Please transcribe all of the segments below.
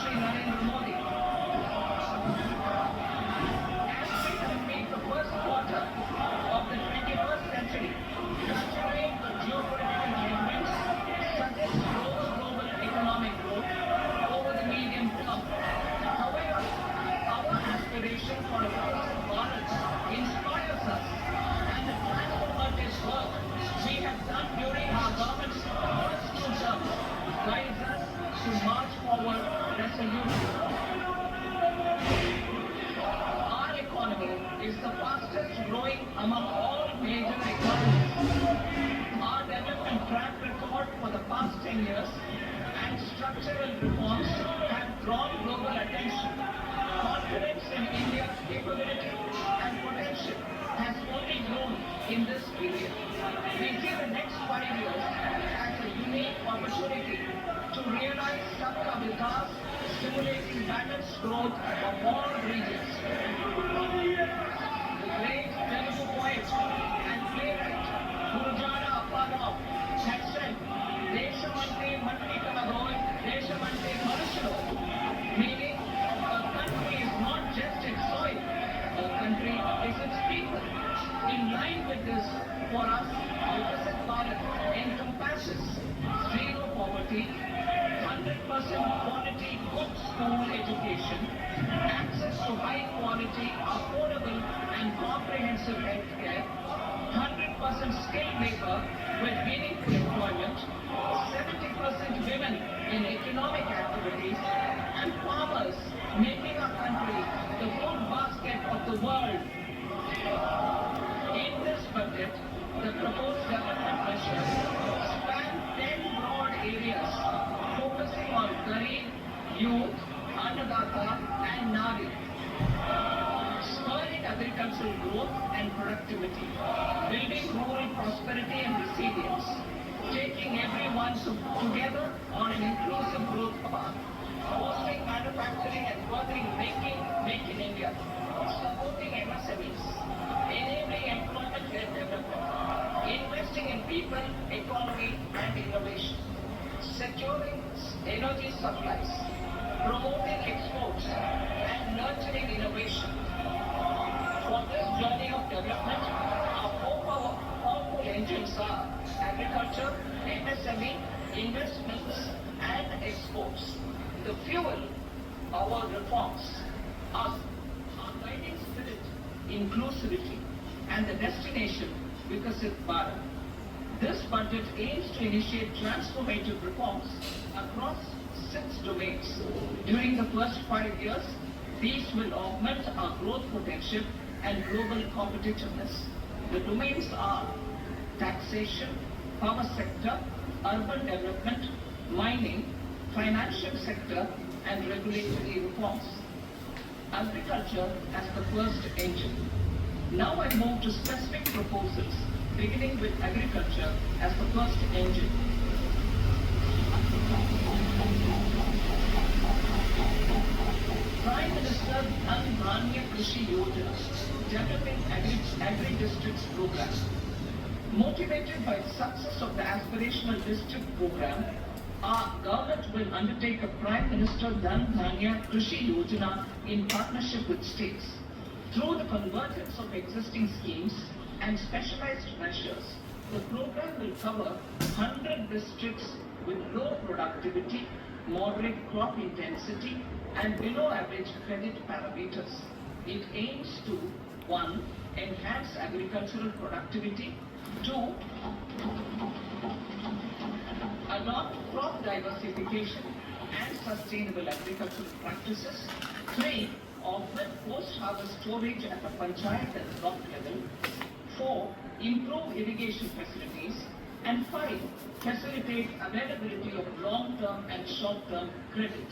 Shri Narendra Modi. As we complete the first quarter of the 21st century, considering the geopolitical headwinds such as slower global economic growth over the medium term. However, our aspiration for a thousand Bharats inspires us, and the transformative work we have done during our government's first two terms guides us to march forward resolutely. Our economy is the fastest growing among all major economies. Our development track record for the past 10 years and structural reforms have drawn global attention. Confidence in India's capability and potential has only grown in this period. We see the next 5 years as a unique opportunity to realize Sabka Vikas, stimulating balanced growth of all regions. The great Telugu poet and playwright Gurujara Apparao had said, Deshamante Matti Kalagoy, Deshamante Manushalo, meaning a country is not just its soil, a country is its people. In line with this, for us, Viksit Bharat encompasses zero poverty, 100% quality good school education, access to high quality, affordable and comprehensive health care, 100% skilled labor with meaningful employment, 70% women in economic activities, and farmers making our country the food basket of the world. In this budget, the proposed development measures span 10 broad areas, focusing on Garib, youth, Annadata and Nari, spurring agricultural growth and productivity, building rural prosperity and resilience, taking everyone together on an inclusive growth path, fostering manufacturing and furthering Make in India, supporting MSMEs, enabling employment-led development, investing in people, economy and innovation, securing energy supplies, promoting exports and nurturing innovation. For this journey of development, our four powerful engines are agriculture, MSME, investments and exports. The fuel, our reforms, our guiding spirit, inclusivity, and the destination, Viksit Bharat. This budget aims to initiate transformative reforms across 6 domains. During the first 5 years, these will augment our growth potential and global competitiveness. The domains are taxation, power sector, urban development, mining, financial sector, and regulatory reforms. Agriculture as the first engine. Now I move to specific proposals, beginning with agriculture as the first engine. Prime Minister Dhan Dhanya Krishi Yojana, developing agri-districts program. Motivated by the success of the aspirational district program, our government will undertake a Prime Minister Dhan Dhanya Krishi Yojana in partnership with states. Through the convergence of existing schemes and specialized measures, the program will cover 100 districts with low productivity, moderate crop intensity, and below average credit parameters. It aims to 1. Enhance agricultural productivity, 2. Adopt crop diversification and sustainable agricultural practices, 3. Offer post-harvest storage at the panchayat and block level, 4. Improve irrigation facilities, and 5. Facilitate availability of long-term and short-term credit.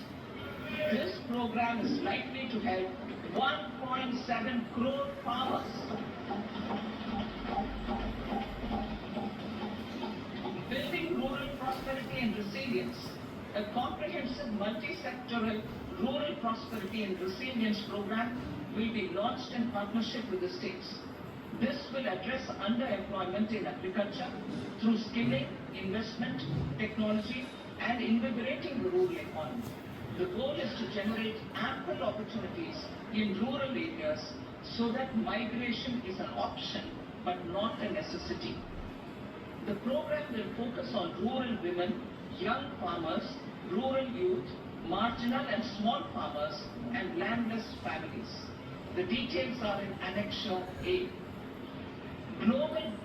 This program is likely to help 1.7 crore farmers. Building rural prosperity and resilience. A comprehensive multi-sectoral rural prosperity and resilience program will be launched in partnership with the states. This will address underemployment in agriculture through skilling, investment, technology, and invigorating the rural economy. The goal is to generate ample opportunities in rural areas so that migration is an option but not a necessity. The program will focus on rural women, young farmers, rural youth, marginal and small farmers, and landless families. The details are in Annexure A. Global and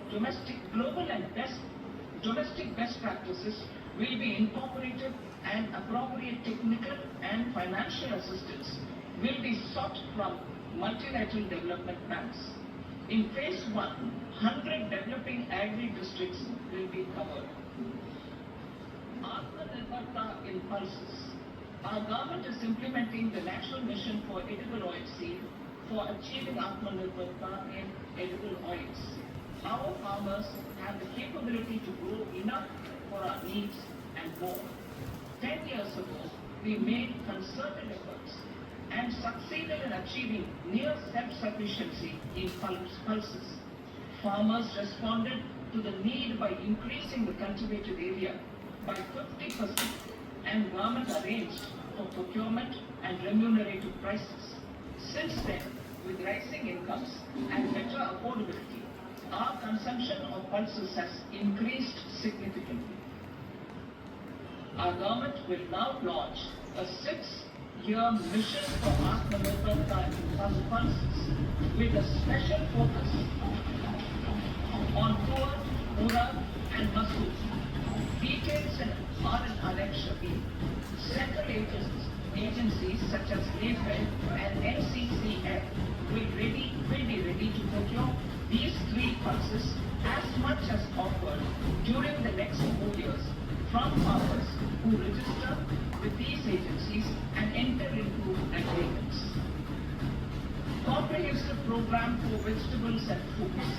domestic best practices will be incorporated, and appropriate technical and financial assistance will be sought from multilateral development banks. In phase 1, 100 developing agri-districts will be covered. Atmanirbharta in pulses. Our government is implementing the National Mission for Edible Oilseed for achieving Atmanirbharta in edible oils. Our farmers have the capability to grow enough for our needs and more. 10 years ago, we made concerted efforts and succeeded in achieving near self-sufficiency in pulses. Farmers responded to the need by increasing the cultivated area by 50%, and government arranged for procurement and remunerative prices. Since then, with rising incomes and better affordability, our consumption of pulses has increased significantly. Our government will now launch a 6-year mission for Atmanirbharta in pulses with a special focus on Tur, Urad and Masood. Details are in Annexure B. Central agencies such as AFED and NCCF will be ready to procure these 3 pulses as much as offered during the next 4 years from farmers who register with these agencies and enter into agreements. Comprehensive program for vegetables and fruits.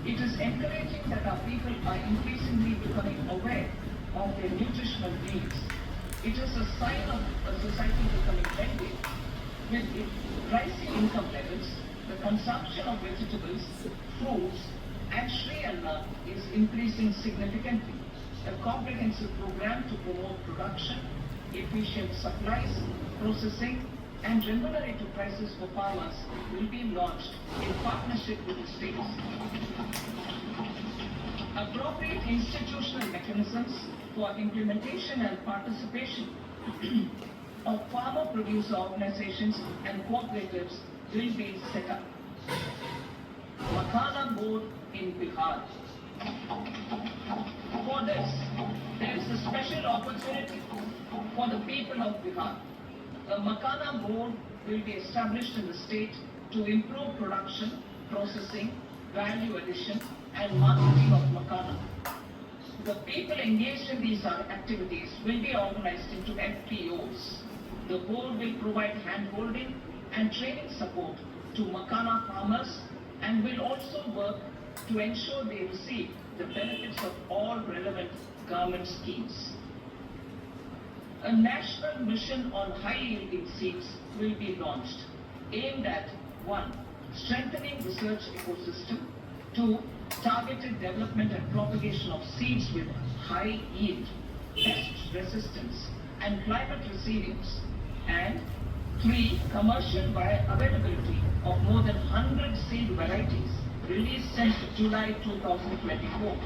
It is encouraging that our people are increasingly becoming aware of their nutritional needs. It is a sign of a society becoming wealthy. With rising income levels, the consumption of vegetables, fruits, and Shri Anna is increasing significantly. A comprehensive program to promote production, efficient supplies, processing, and remunerative prices for farmers will be launched in partnership with the states. Appropriate institutional mechanisms for implementation and participation of farmer producer organizations and cooperatives will be set up. Makhana Board in Bihar. For this, there is a special opportunity for the people of Bihar. A Makhana Board will be established in the state to improve production, processing, value addition, and marketing of Makhana. The people engaged in these activities will be organized into FPOs. The board will provide hand-holding and training support to Makhana farmers and will also work to ensure they receive the benefits of all relevant government schemes. A national mission on high-yielding seeds will be launched, aimed at 1. Strengthening research ecosystem, 2. Targeted development and propagation of seeds with high yield, pest resistance, and climate resilience, and 3. Commercial availability of more than 100 seed varieties released since July 2024.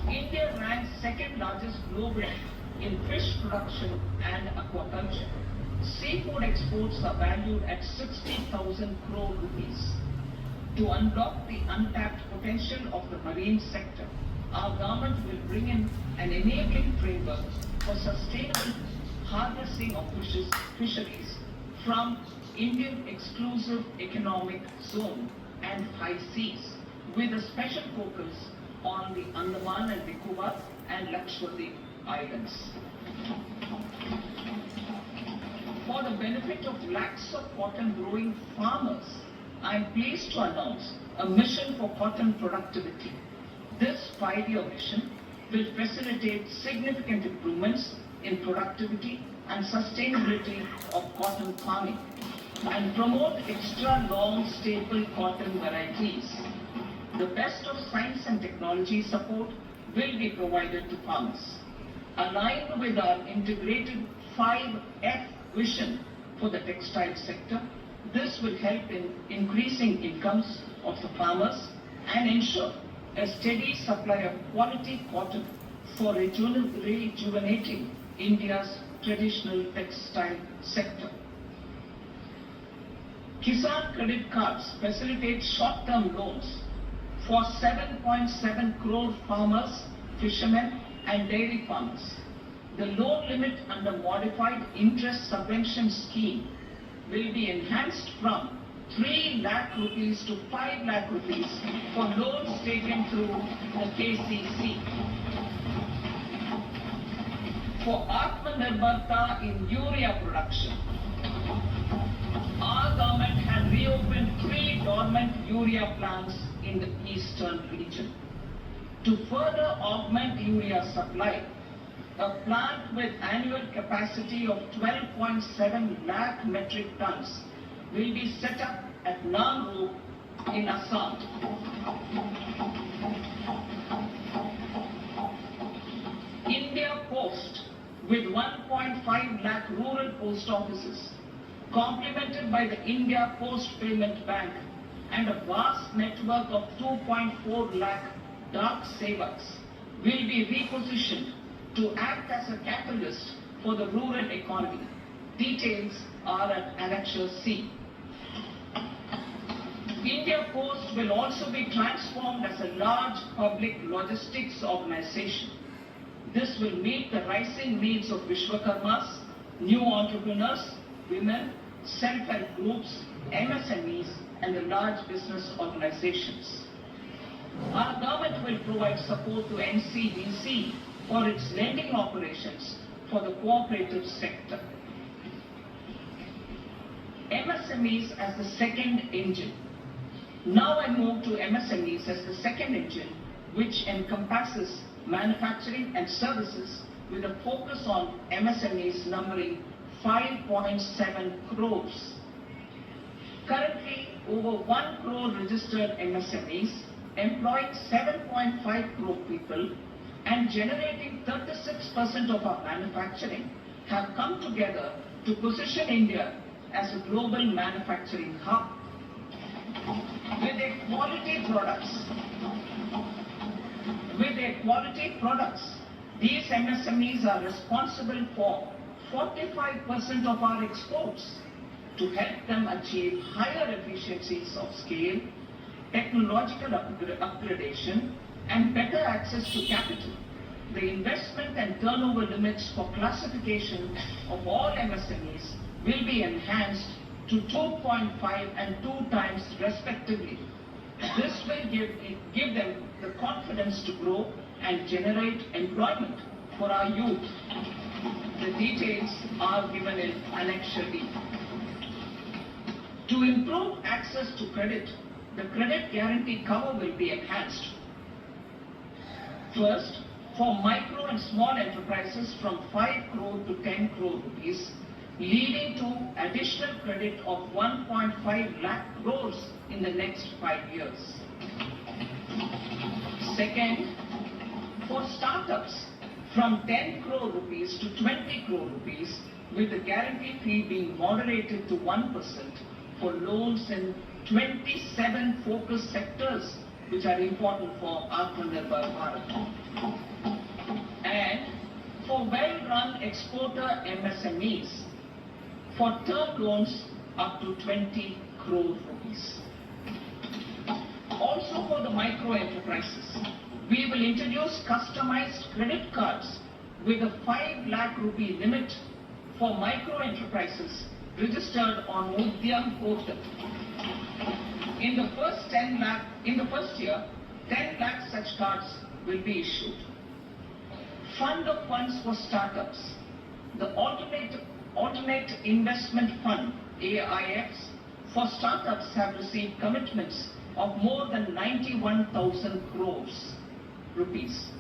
India ranks second largest globally in fish production and aquaculture. Seafood exports are valued at 60,000 crore rupees. To unlock the untapped potential of the marine sector, our government will bring in an enabling framework for sustainable harvesting of fisheries from Indian Exclusive Economic Zone and high seas, with a special focus on the Andaman and Nicobar and Lakshadweep Islands. For the benefit of lakhs of cotton growing farmers, I am pleased to announce a mission for cotton productivity. This 5-year mission will facilitate significant improvements in productivity and sustainability of cotton farming and promote extra long staple cotton varieties. The best of science and technology support will be provided to farmers. aligned with our integrated 5F vision for the textile sector. This will help in increasing incomes of the farmers and ensure a steady supply of quality cotton for rejuvenating India's traditional textile sector. Kisan credit cards facilitate short-term loans for 7.7 crore farmers, fishermen and dairy farmers. The loan limit under modified interest subvention scheme will be enhanced from 3 lakh rupees to 5 lakh rupees for loans taken through the KCC. For Atmanirbharta in urea production, our government had reopened 3 dormant urea plants in the eastern region. To further augment urea supply, a plant with annual capacity of 12.7 lakh metric tons will be set up at Namru in Assam. India Post, with 1.5 lakh rural post offices, complemented by the India Post Payment Bank and a vast network of 2.4 lakh Dak Sevaks, will be repositioned to act as a catalyst for the rural economy. Details are at Annexure C. India Post will also be transformed as a large public logistics organization. This will meet the rising needs of Vishwakarmas, new entrepreneurs, women, self-help groups, MSMEs, and the large business organizations. Our government will provide support to NCDC for its lending operations for the cooperative sector. MSMEs as the second engine. Now I move to MSMEs as the second engine, which encompasses manufacturing and services with a focus on MSMEs numbering 5.7 crores. Currently, over 1 crore registered MSMEs, employing 7.5 crore people and generating 36% of our manufacturing, have come together to position India as a global manufacturing hub. With their quality products, these MSMEs are responsible for 45% of our exports. To help them achieve higher efficiencies of scale, technological upgradation, and better access to capital, the investment and turnover limits for classification of all MSMEs will be enhanced to 2.5 and 2 times respectively. This will give them the confidence to grow and generate employment for our youth. The details are given in Annexure D. To improve access to credit, the credit guarantee cover will be enhanced. First, for micro and small enterprises from 5 crore to 10 crore rupees, leading to additional credit of 1.5 lakh crores in the next 5 years. Second, for startups from 10 crore rupees to 20 crore rupees, with the guarantee fee being moderated to 1% for loans in 27 focus sectors which are important for Atmanirbhar Bharat. And for well-run exporter MSMEs, for term loans up to 20 crore rupees. Also for the micro enterprises, we will introduce customized credit cards with a 5 lakh rupee limit for micro enterprises registered on Udyam portal. In the first year, 10 lakh such cards will be issued. Fund of funds for startups. The Alternate Investment Fund, AIFs, for startups have received commitments of more than 91,000 crores rupees.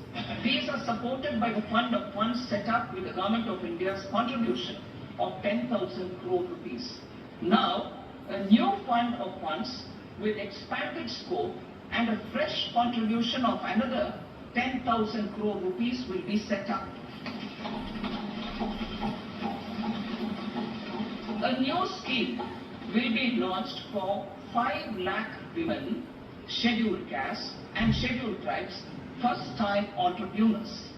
These are supported by the fund of funds set up with the Government of India's contribution of 10,000 crore rupees. Now, a new fund of funds with expanded scope and a fresh contribution of another 10,000 crore rupees will be set up. A new scheme will be launched for 5 lakh women, scheduled castes and scheduled tribes, first-time entrepreneurs.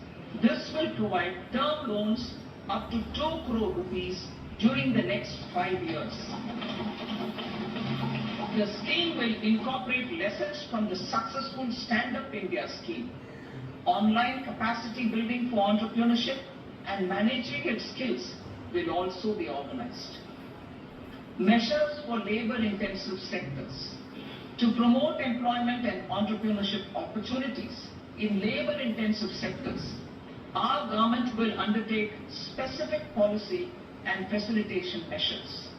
This will provide term loans up to 2 crore rupees during the next 5 years. The scheme will incorporate lessons from the successful Stand Up India scheme. Online capacity building for entrepreneurship and managerial skills will also be organized. Measures for labor-intensive sectors. To promote employment and entrepreneurship opportunities in labor-intensive sectors, our government will undertake specific policy and facilitation measures.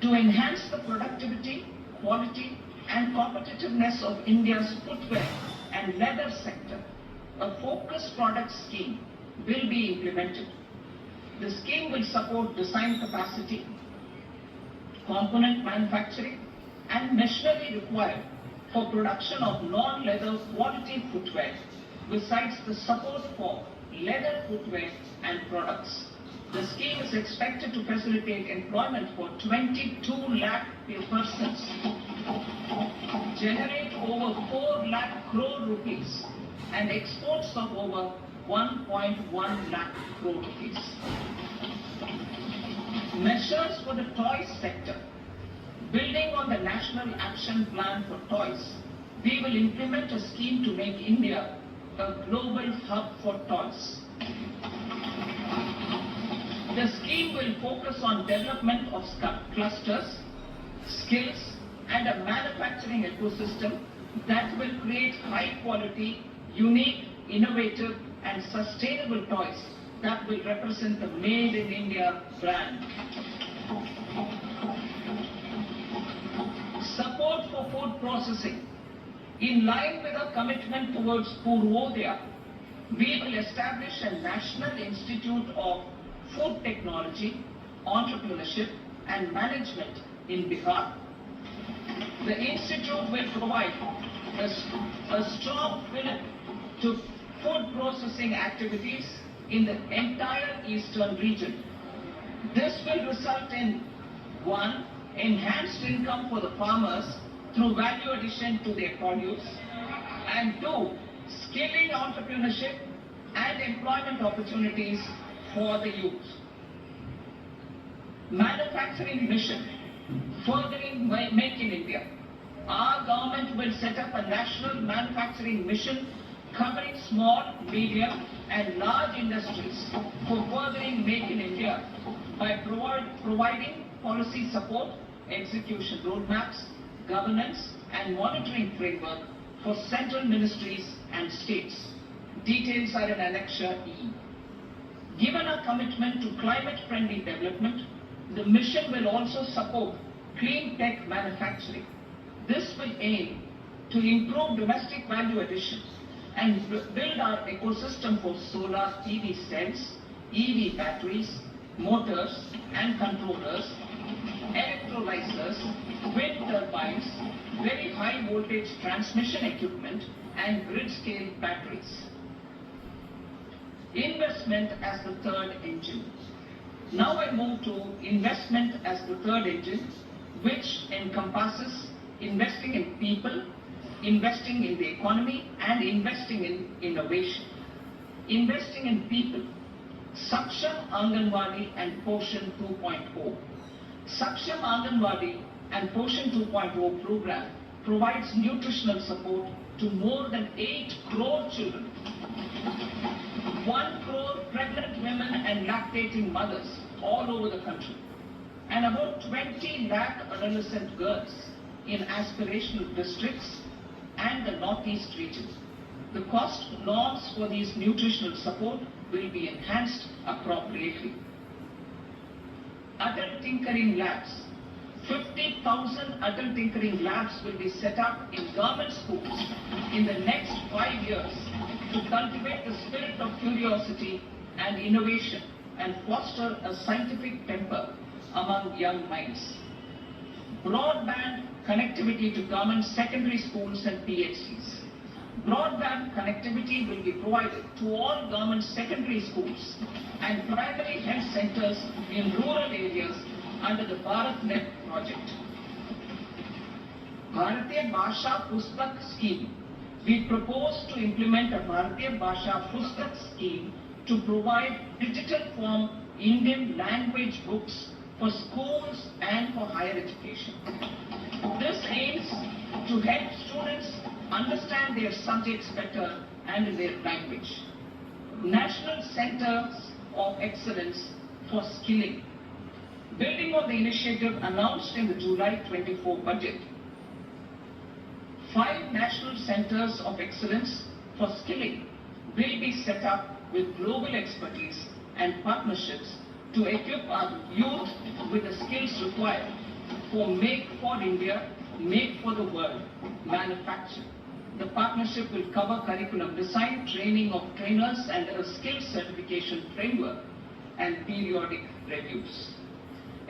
To enhance the productivity, quality and competitiveness of India's footwear and leather sector, a focused product scheme will be implemented. The scheme will support design capacity, component manufacturing and machinery required for production of non-leather quality footwear, besides the support for leather footwear and products. The scheme is expected to facilitate employment for 22 lakh persons, generate over 4 lakh crore rupees and exports of over 1.1 lakh crore rupees. Measures for the toys sector. Building on the National Action Plan for Toys, we will implement a scheme to make India a global hub for toys. The scheme will focus on development of clusters, skills and a manufacturing ecosystem that will create high quality, unique, innovative and sustainable toys that will represent the Made in India brand. Support for food processing. In line with our commitment towards Purvodaya, we will establish a National Institute of Food Technology, Entrepreneurship and Management in Bihar. The institute will provide a strong fillip to food processing activities in the entire eastern region. This will result in 1. Enhanced income for the farmers through value addition to their produce, and 2. Skilling entrepreneurship and employment opportunities for the youth. Manufacturing mission. Furthering Make in India. Our government will set up a national manufacturing mission covering small, medium and large industries for furthering Make in India by providing policy support, execution roadmaps, governance and monitoring framework for central ministries and states. Details are in Annexure E. Given our commitment to climate-friendly development, the mission will also support clean tech manufacturing. This will aim to improve domestic value addition and build our ecosystem for solar PV cells, EV batteries, motors and controllers, electrolyzers, wind turbines, very high voltage transmission equipment and grid-scale batteries. Investment as the third engine. Now I move to investment as the third engine, which encompasses investing in people, investing in the economy and investing in innovation. Investing in people. Saksham Anganwadi and Poshan 2.0. Saksham Anganwadi and Poshan 2.0 program provides nutritional support to more than 8 crore children. 1 crore pregnant women and lactating mothers all over the country, and about 20 lakh adolescent girls in aspirational districts and the northeast region. The cost norms for these nutritional support will be enhanced appropriately. Adult Tinkering Labs. 50,000 adult tinkering labs will be set up in government schools in the next 5 years to cultivate the spirit of curiosity and innovation and foster a scientific temper among young minds. Broadband connectivity to government secondary schools and PHCs. Broadband connectivity will be provided to all government secondary schools and primary health centers in rural areas under the BharatNet project. Bharatiya Bhasha Pustak scheme. We propose to implement a Bharatiya Bhasha Pustak scheme to provide digital form Indian language books for schools and for higher education. This aims to help students understand their subjects better and in their language. National Centers of Excellence for Skilling. Building on the initiative announced in the July 24 budget, 5 national centers of excellence for skilling will be set up with global expertise and partnerships to equip our youth with the skills required for Make for India, Make for the World manufacture. The partnership will cover curriculum design, training of trainers and a skills certification framework and periodic reviews.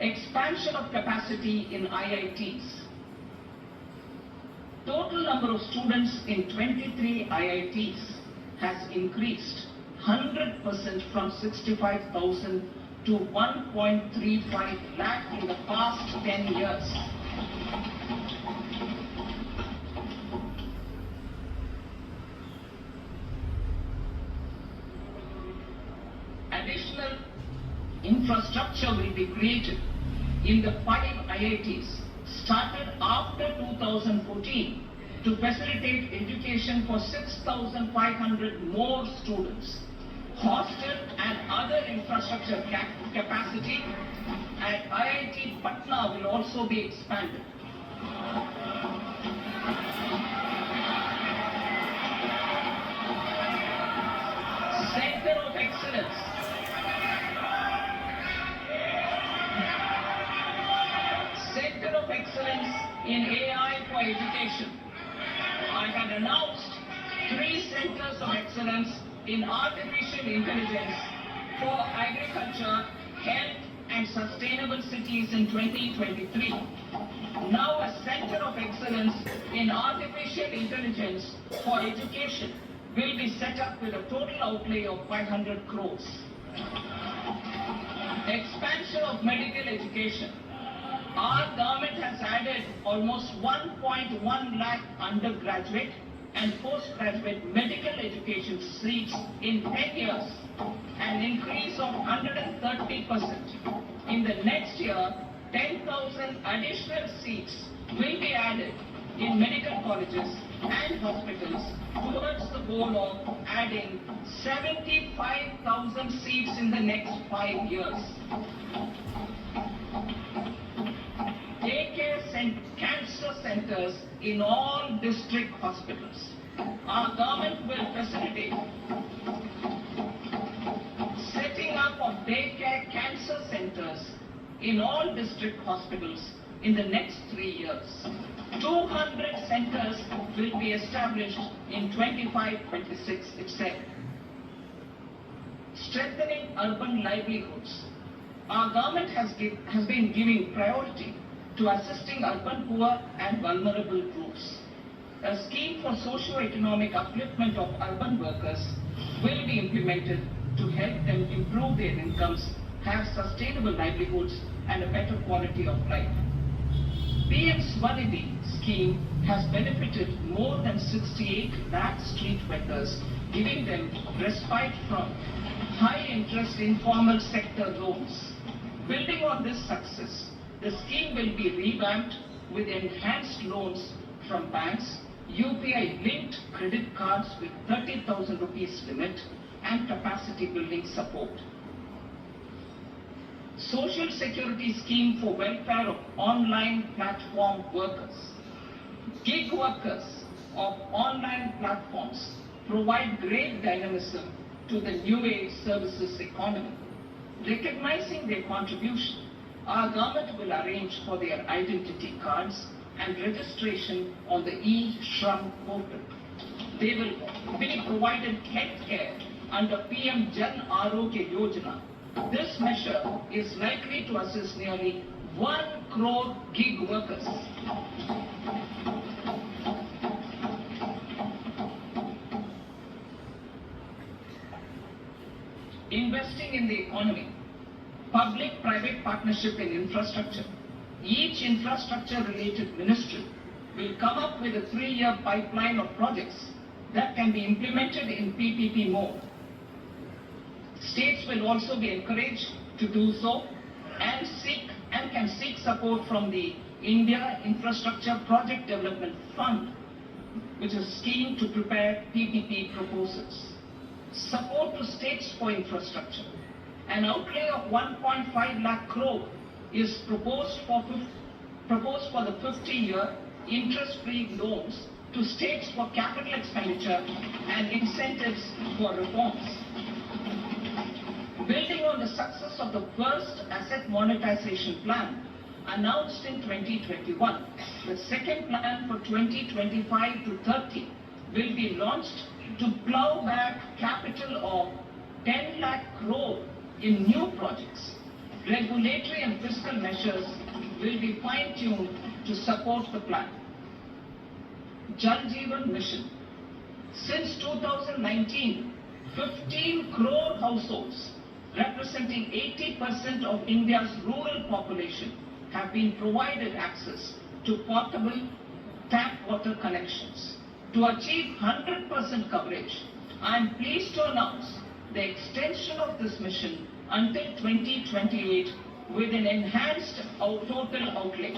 Expansion of capacity in IITs. Total number of students in 23 IITs has increased 100% from 65,000 to 1.35 lakh in the past 10 years. Additional infrastructure will be created in the 5 IITs started after 2014 to facilitate education for 6,500 more students. Hostel and other infrastructure capacity at IIT Patna will also be expanded. Center of Excellence. Center of Excellence in AI for Education. I had announced 3 centers of excellence in artificial intelligence for agriculture, health and sustainable cities in 2023. Now a center of excellence in artificial intelligence for education will be set up with a total outlay of 500 crores. Expansion of medical education. Our government has added almost 1.1 lakh undergraduate and postgraduate medical education seats in 10 years, an increase of 130%. In the next year, 10,000 additional seats will be added in medical colleges and hospitals towards the goal of adding 75,000 seats in the next 5 years. Daycare cancer centers in all district hospitals. Our government will facilitate setting up of daycare cancer centers in all district hospitals in the next 3 years. 200 centers will be established in 25-26 itself. Strengthening urban livelihoods. Our government has been giving priority to assisting urban poor and vulnerable groups. A scheme for socio-economic upliftment of urban workers will be implemented to help them improve their incomes, have sustainable livelihoods and a better quality of life. PM Swanidhi scheme has benefited more than 68 lakh street vendors, giving them respite from high-interest informal sector loans. Building on this success, the scheme will be revamped with enhanced loans from banks, UPI-linked credit cards with 30,000 rupees limit and capacity building support. Social Security Scheme for welfare of online platform workers. Gig workers of online platforms provide great dynamism to the new age services economy. Recognizing their contribution, our government will arrange for their identity cards and registration on the e-Shram portal. They will be provided health care under PM Jan Arogya Yojana. This measure is likely to assist nearly 1 crore gig workers. Investing in the economy. public-private partnership in infrastructure. Each infrastructure-related ministry will come up with a 3-year pipeline of projects that can be implemented in PPP mode. States will also be encouraged to do so and can seek support from the India Infrastructure Project Development Fund, which is a scheme to prepare PPP proposals. Support to states for infrastructure. An outlay of 1.5 lakh crore is proposed for the 50-year interest-free loans to states for capital expenditure and incentives for reforms. Building on the success of the first asset monetization plan announced in 2021, the second plan for 2025 to 30 will be launched to plow back capital of 10 lakh crore in new projects. Regulatory and fiscal measures will be fine-tuned to support the plan. Jal Jeevan Mission. Since 2019, 15 crore households, representing 80% of India's rural population, have been provided access to portable tap water connections. To achieve 100% coverage, I am pleased to announce the extension of this mission until 2028 with an enhanced total outlay.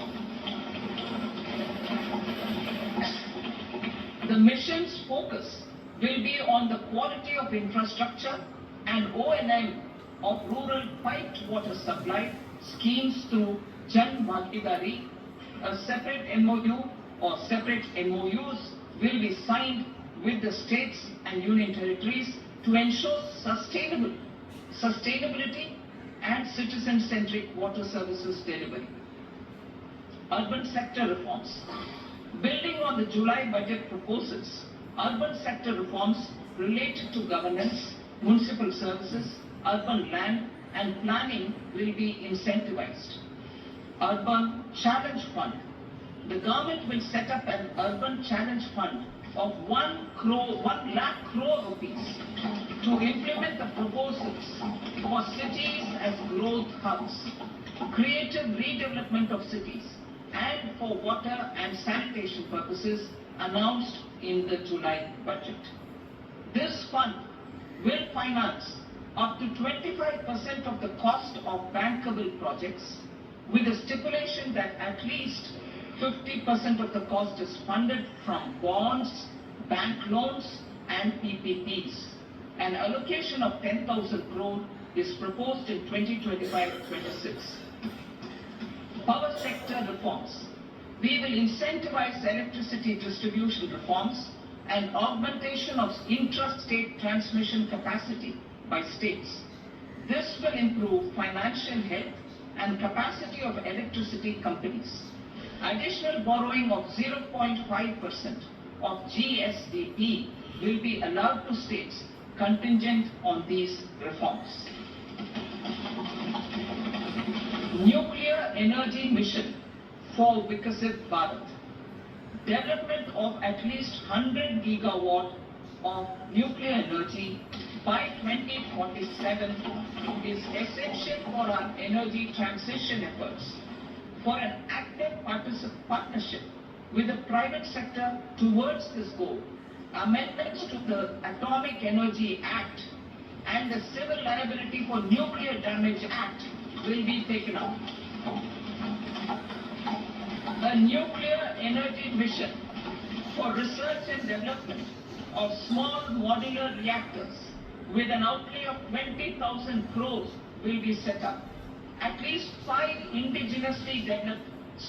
The mission's focus will be on the quality of infrastructure and O&M of rural piped water supply schemes through Jan Bhagidari. A separate MOU or separate MOUs will be signed with the states and union territories to ensure sustainability and citizen-centric water services delivery. Urban sector reforms. Building on the July budget proposals, urban sector reforms related to governance, municipal services, urban land and planning will be incentivized. Urban Challenge Fund. The government will set up an Urban Challenge Fund of 1 lakh crore rupees to implement the proposals for cities as growth hubs, creative redevelopment of cities, and for water and sanitation purposes announced in the July budget. This fund will finance up to 25% of the cost of bankable projects, with a stipulation that at least 50% of the cost is funded from bonds, bank loans and PPPs. An allocation of 10,000 crore is proposed in 2025-26. Power sector reforms. We will incentivize electricity distribution reforms and augmentation of intrastate transmission capacity by states. This will improve financial health and capacity of electricity companies. Additional borrowing of 0.5% of GSDP will be allowed to states contingent on these reforms. Nuclear energy mission for Vikasit Bharat. Development of at least 100 gigawatt of nuclear energy by 2047 is essential for our energy transition efforts. For an active partnership with the private sector towards this goal, amendments to the Atomic Energy Act and the Civil Liability for Nuclear Damage Act will be taken up. A nuclear energy mission for research and development of small modular reactors with an outlay of 20,000 crores will be set up. At least 5 indigenously developed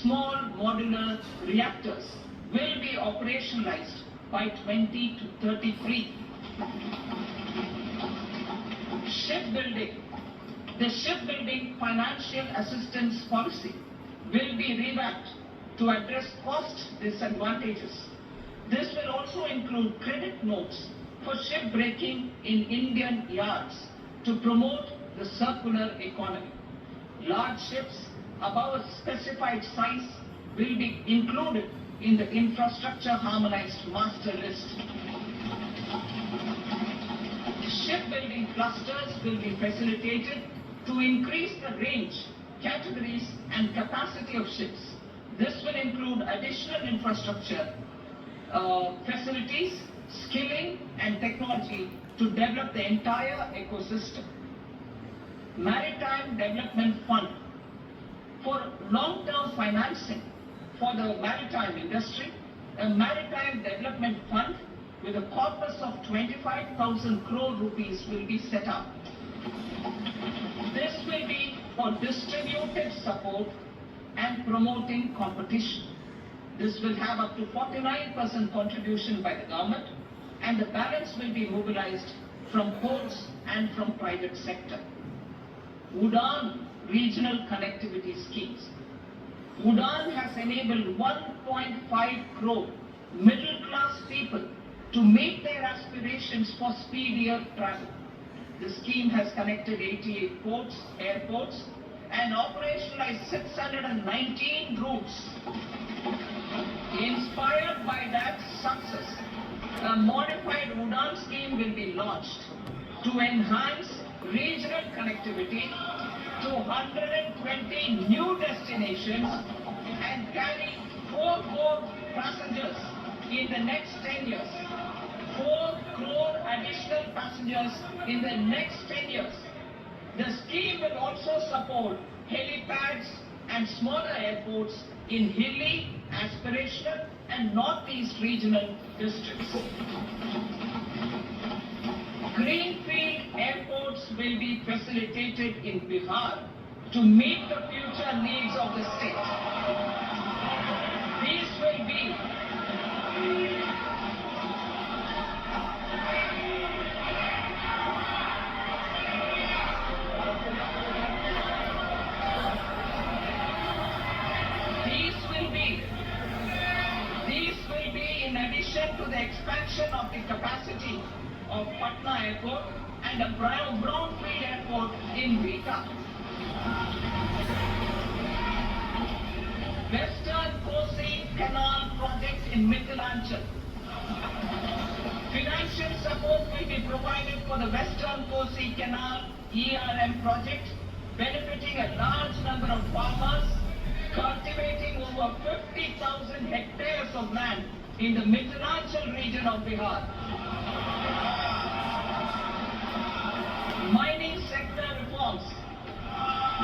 small modular reactors will be operationalized by 2033. Shipbuilding. The shipbuilding financial assistance policy will be revamped to address cost disadvantages. This will also include credit notes for shipbreaking in Indian yards to promote the circular economy. Large ships above a specified size will be included in the infrastructure harmonized master list. Shipbuilding clusters will be facilitated to increase the range, categories and capacity of ships. This will include additional infrastructure, facilities, skilling and technology to develop the entire ecosystem. Maritime Development Fund for long-term financing for the maritime industry. A Maritime Development Fund with a corpus of 25,000 crore rupees will be set up. This will be for distributed support and promoting competition. This will have up to 49% contribution by the government, and the balance will be mobilized from ports and from private sector. UDAN Regional Connectivity Schemes. UDAN has enabled 1.5 crore middle-class people to meet their aspirations for speedier travel. The scheme has connected 88 ports, airports, and operationalized 619 routes. Inspired by that success, a modified UDAN scheme will be launched to enhance regional connectivity to 120 new destinations and carry 4 crore passengers in the next 10 years. 4 crore additional passengers in the next 10 years. The scheme will also support helipads and smaller airports in hilly, aspirational and northeast regional districts. Greenfield airports will be facilitated in Bihar to meet the future needs of the state. These will be in addition to the expansion of the capacity of Patna Airport and a brownfield airport in Bihar. Western Kosi Canal project in Mithilanchal. Financial support will be provided for the Western Kosi Canal ERM project, benefiting a large number of farmers, cultivating over 50,000 hectares of land in the Mithilanchal region of Bihar. Mining sector reforms.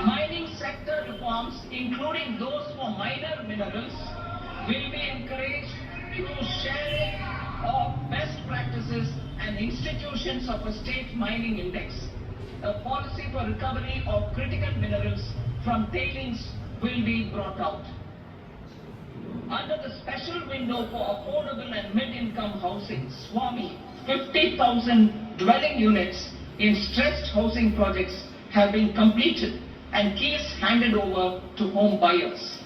Mining sector reforms, including those for minor minerals, will be encouraged through sharing of best practices and institutions of a state mining index. A policy for recovery of critical minerals from tailings will be brought out. Under the special window for affordable and mid-income housing, SWAMI, 50,000 dwelling units in stressed housing projects have been completed and keys handed over to home buyers.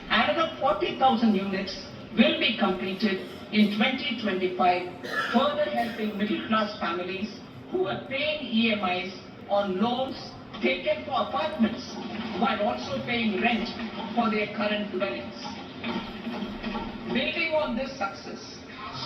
Another 40,000 units will be completed in 2025, further helping middle-class families who are paying EMIs on loans taken for apartments while also paying rent for their current dwellings. Building on this success,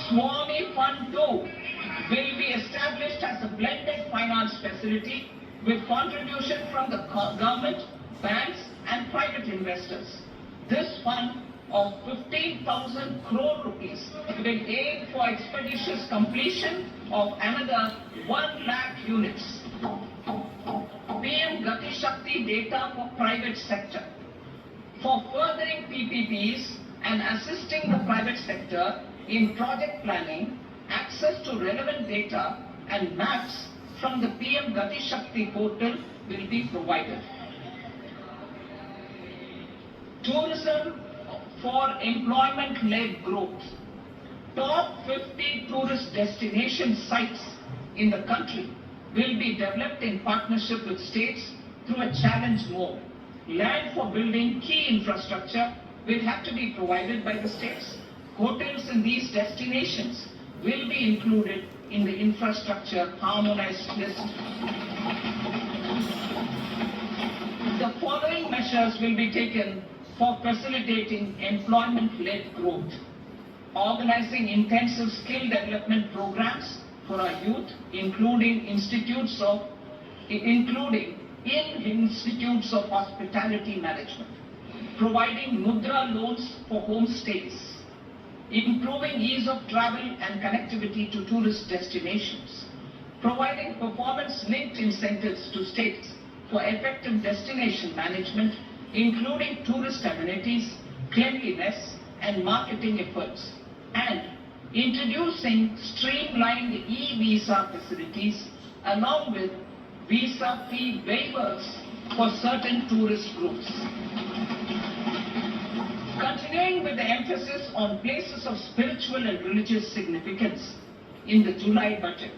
SWAMI Fund 2 will be established as a blended finance facility with contribution from the government, banks and private investors. This fund of 15,000 crore rupees will aim for expeditious completion of another 1 lakh units. PM Gati Shakti data for private sector. For furthering PPPs and assisting the private sector in project planning, access to relevant data and maps from the PM Gati Shakti portal will be provided. Tourism for employment-led growth. Top 50 tourist destination sites in the country will be developed in partnership with states through a challenge mode. Land for building key infrastructure will have to be provided by the states. Hotels in these destinations will be included in the infrastructure harmonized list. The following measures will be taken for facilitating employment-led growth. Organizing intensive skill development programs for our youth, including in institutes of hospitality management, providing mudra loans for homestays, improving ease of travel and connectivity to tourist destinations, providing performance-linked incentives to states for effective destination management, including tourist amenities, cleanliness, and marketing efforts, and introducing streamlined e-visa facilities along with visa fee waivers for certain tourist groups. Continuing with the emphasis on places of spiritual and religious significance, in the July budget,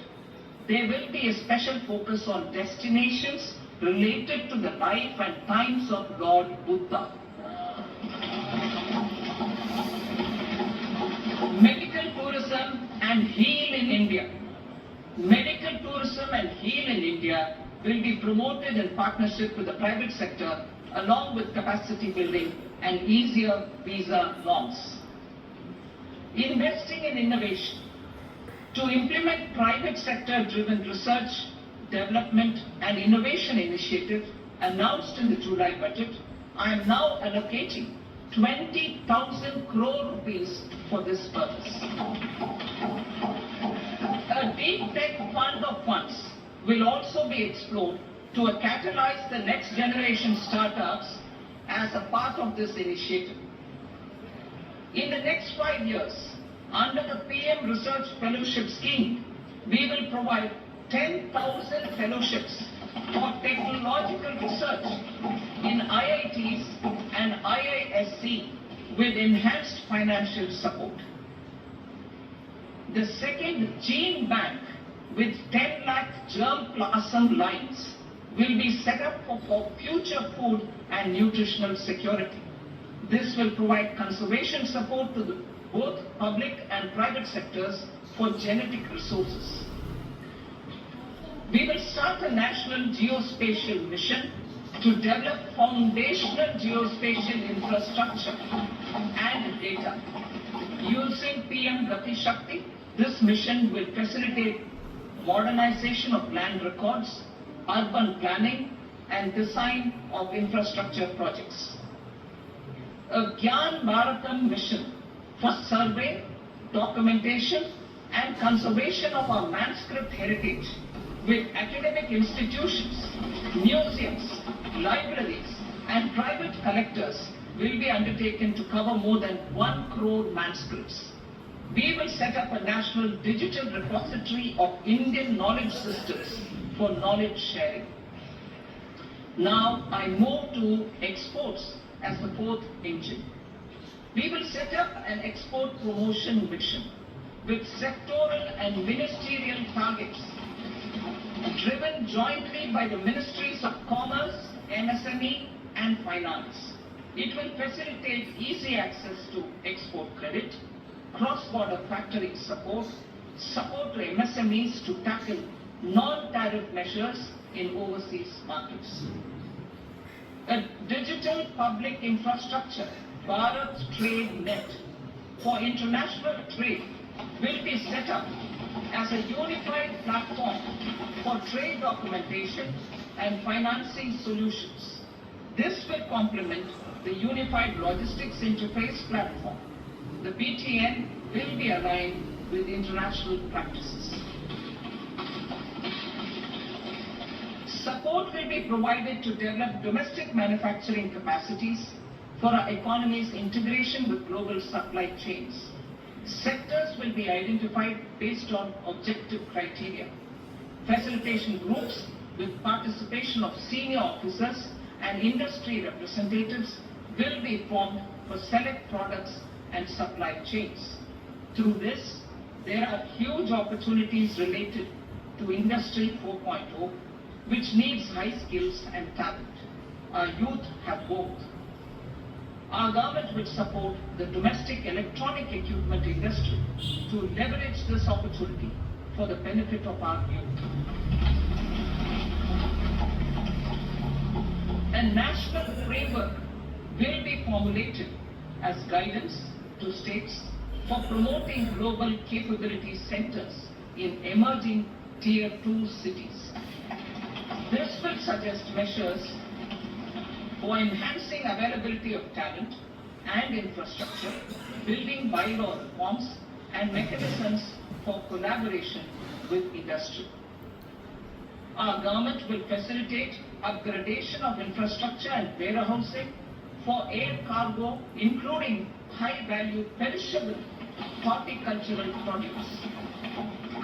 there will be a special focus on destinations related to the life and times of Lord Buddha. Medical tourism and heal in India. Medical tourism and heal in India will be promoted in partnership with the private sector along with capacity building and easier visa norms. Investing in innovation. To implement private sector driven research, development and innovation initiative announced in the July budget, I am now allocating 20,000 crore rupees for this purpose. A deep tech fund of funds will also be explored to catalyze the next generation startups as a part of this initiative. In the next 5 years, under the PM Research Fellowship Scheme, we will provide 10,000 fellowships for technological research in IITs and IISc with enhanced financial support. The second gene bank with 10 lakh germplasm lines will be set up for future food and nutritional security. This will provide conservation support to both public and private sectors for genetic resources. We will start a national geospatial mission to develop foundational geospatial infrastructure and data. Using PM Gati Shakti, this mission will facilitate modernization of land records, urban planning, and design of infrastructure projects. A Gyan Bharatam mission for survey, documentation, and conservation of our manuscript heritage with academic institutions, museums, libraries, and private collectors will be undertaken to cover more than 1 crore manuscripts. We will set up a national digital repository of Indian knowledge systems for knowledge sharing. Now I move to exports as the fourth engine. We will set up an export promotion mission with sectoral and ministerial targets driven jointly by the Ministries of Commerce, MSME and Finance. It will facilitate easy access to export credit, cross-border factoring support, support to MSMEs to tackle non-tariff measures in overseas markets. A digital public infrastructure, Bharat Trade Net, for international trade will be set up as a unified platform for trade documentation and financing solutions. This will complement the Unified Logistics Interface platform. The BTN will be aligned with international practices. Support will be provided to develop domestic manufacturing capacities for our economy's integration with global supply chains. Sectors will be identified based on objective criteria. Facilitation groups with participation of senior officers and industry representatives will be formed for select products and supply chains. Through this, there are huge opportunities related to Industry 4.0, which needs high skills and talent. Our youth have both. Our government will support the domestic electronic equipment industry to leverage this opportunity for the benefit of our youth. A national framework will be formulated as guidance to states for promoting global capability centers in emerging Tier 2 cities. This will suggest measures for enhancing availability of talent and infrastructure, building bylaw reforms, and mechanisms for collaboration with industry. Our government will facilitate upgradation of infrastructure and warehousing for air cargo, including high-value perishable horticultural produce.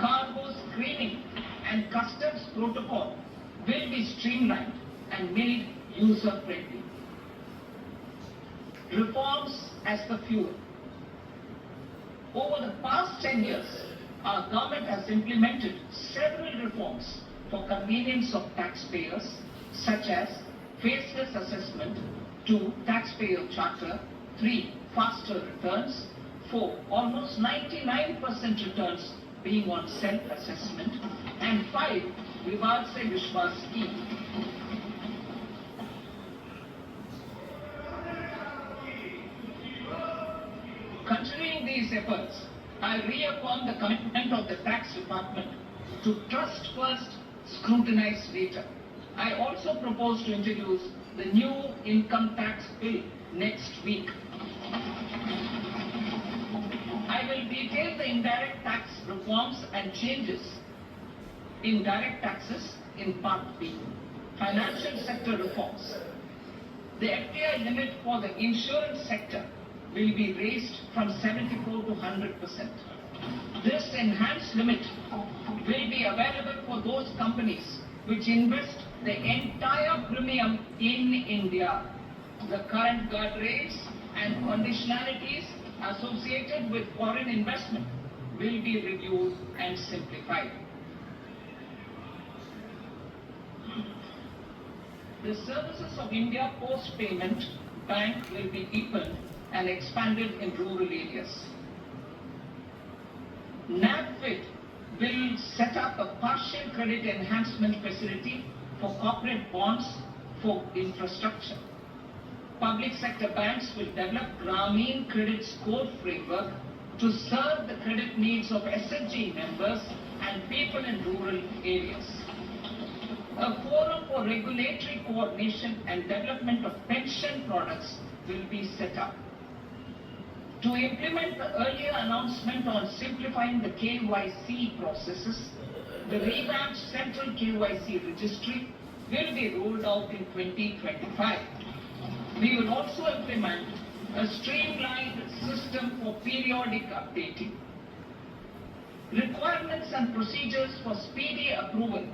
Cargo screening and customs protocol will be streamlined and made user-friendly. Reforms as the fuel. Over the past 10 years, our government has implemented several reforms for convenience of taxpayers, such as faceless assessment, 2. Taxpayer charter, 3. Faster returns, 4. Almost 99% returns being on self-assessment, and 5. Vivad Se Vishwas scheme. Continuing these efforts, I reaffirm the commitment of the tax department to trust first, scrutinize later. I also propose to introduce the new income tax bill next week. I will detail the indirect tax reforms and changes in direct taxes in Part B. Financial sector reforms. The FDI limit for the insurance sector will be raised from 74 to 100%. This enhanced limit will be available for those companies which invest the entire premium in India. The current guardrails and conditionalities associated with foreign investment will be reviewed and simplified. The Services of India Post-Payment Bank will be deepened and expanded in rural areas. NABFID will set up a partial credit enhancement facility for corporate bonds for infrastructure. Public sector banks will develop Grameen Credit Score framework to serve the credit needs of SHG members and people in rural areas. A forum for regulatory coordination and development of pension products will be set up. To implement the earlier announcement on simplifying the KYC processes, the revamped Central KYC Registry will be rolled out in 2025. We will also implement a streamlined system for periodic updating. Requirements and procedures for speedy approval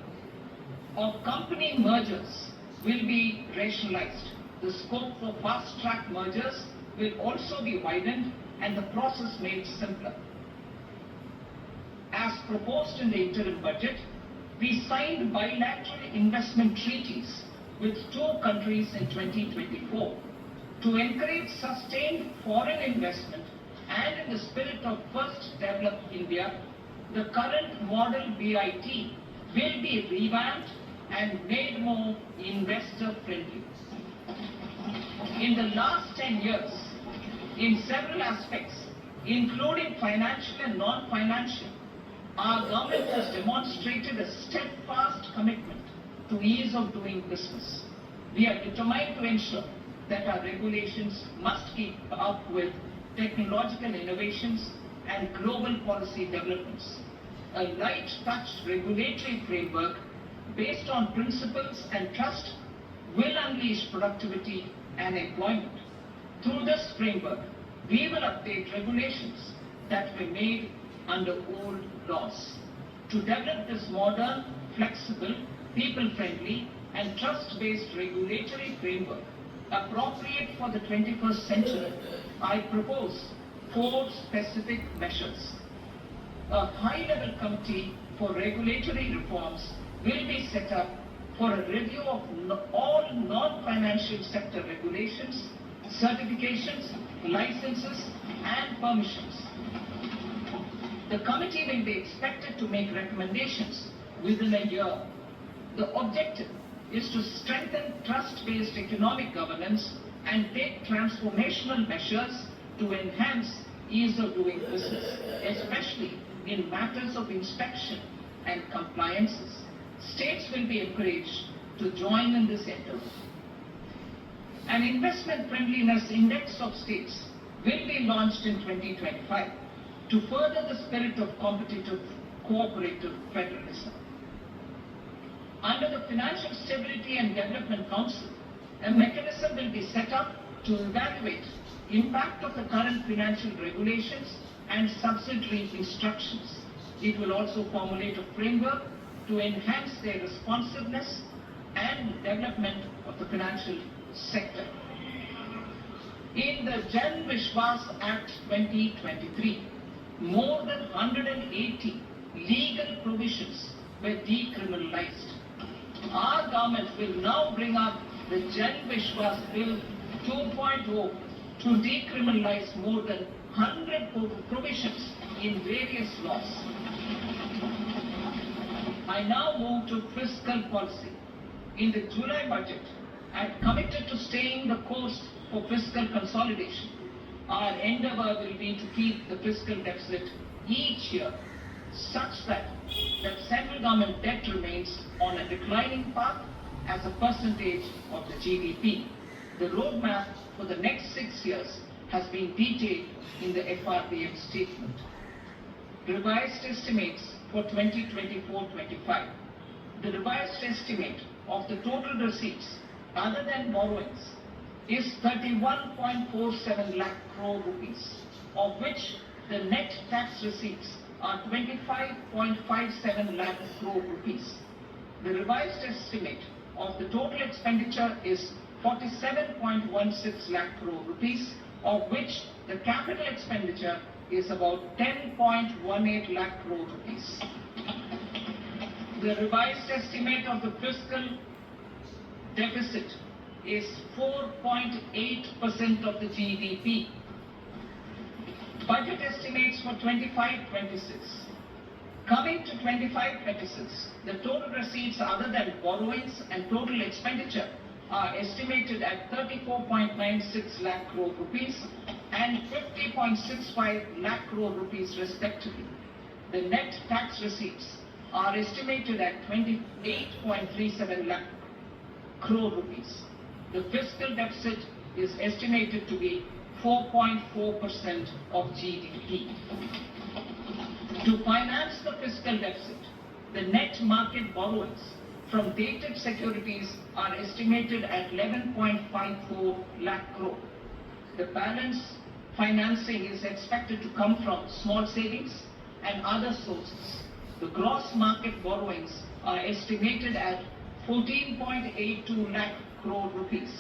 of company mergers will be rationalized. The scope for fast-track mergers will also be widened and the process made simpler. As proposed in the interim budget, we signed bilateral investment treaties with 2 countries in 2024 to encourage sustained foreign investment, and in the spirit of First Develop India, the current model BIT will be revamped and made more investor-friendly. In the last 10 years, in several aspects, including financial and non-financial, our government has demonstrated a steadfast commitment to ease of doing business. We are determined to ensure that our regulations must keep up with technological innovations and global policy developments. A light-touch regulatory framework based on principles and trust will unleash productivity and employment. Through this framework, we will update regulations that were made under old laws. To develop this modern, flexible, people-friendly, and trust-based regulatory framework appropriate for the 21st century, I propose 4 specific measures. A high-level committee for regulatory reforms will be set up for a review of all non-financial sector regulations, certifications, licenses, and permissions. The committee will be expected to make recommendations within a year. The objective is to strengthen trust-based economic governance and take transformational measures to enhance ease of doing business, especially in matters of inspection and compliances. States will be encouraged to join in this endeavor. An investment friendliness index of states will be launched in 2025 to further the spirit of competitive, cooperative federalism. Under the Financial Stability and Development Council, a mechanism will be set up to evaluate impact of the current financial regulations and subsidiary instructions. It will also formulate a framework to enhance their responsiveness and development of the financial sector. In the Jan Vishwas Act 2023, more than 180 legal provisions were decriminalized. Our government will now bring up the Jan Vishwas Bill 2.0 to decriminalize more than 100 provisions in various laws. I now move to fiscal policy. In the July budget, I have committed to staying the course for fiscal consolidation. Our endeavor will be to keep the fiscal deficit each year such that the central government debt remains on a declining path as a percentage of the GDP. The roadmap for the next 6 years has been detailed in the FRBM statement. Revised estimates for 2024-25. The revised estimate of the total receipts other than borrowings is 31.47 lakh crore rupees, of which the net tax receipts are 25.57 lakh crore rupees. The revised estimate of the total expenditure is 47.16 lakh crore rupees, of which the capital expenditure is about 10.18 lakh crore rupees. The revised estimate of the fiscal deficit is 4.8% of the GDP. Budget estimates for 25-26. Coming to 25-26, the total receipts other than borrowings and total expenditure are estimated at 34.96 lakh crore rupees and 50.65 lakh crore rupees respectively. The net tax receipts are estimated at 28.37 lakh crore rupees. The fiscal deficit is estimated to be 4.4% of GDP. To finance the fiscal deficit, the net market borrowings from dated securities are estimated at 11.54 lakh crore. The balance financing is expected to come from small savings and other sources. The gross market borrowings are estimated at 14.82 lakh crore rupees.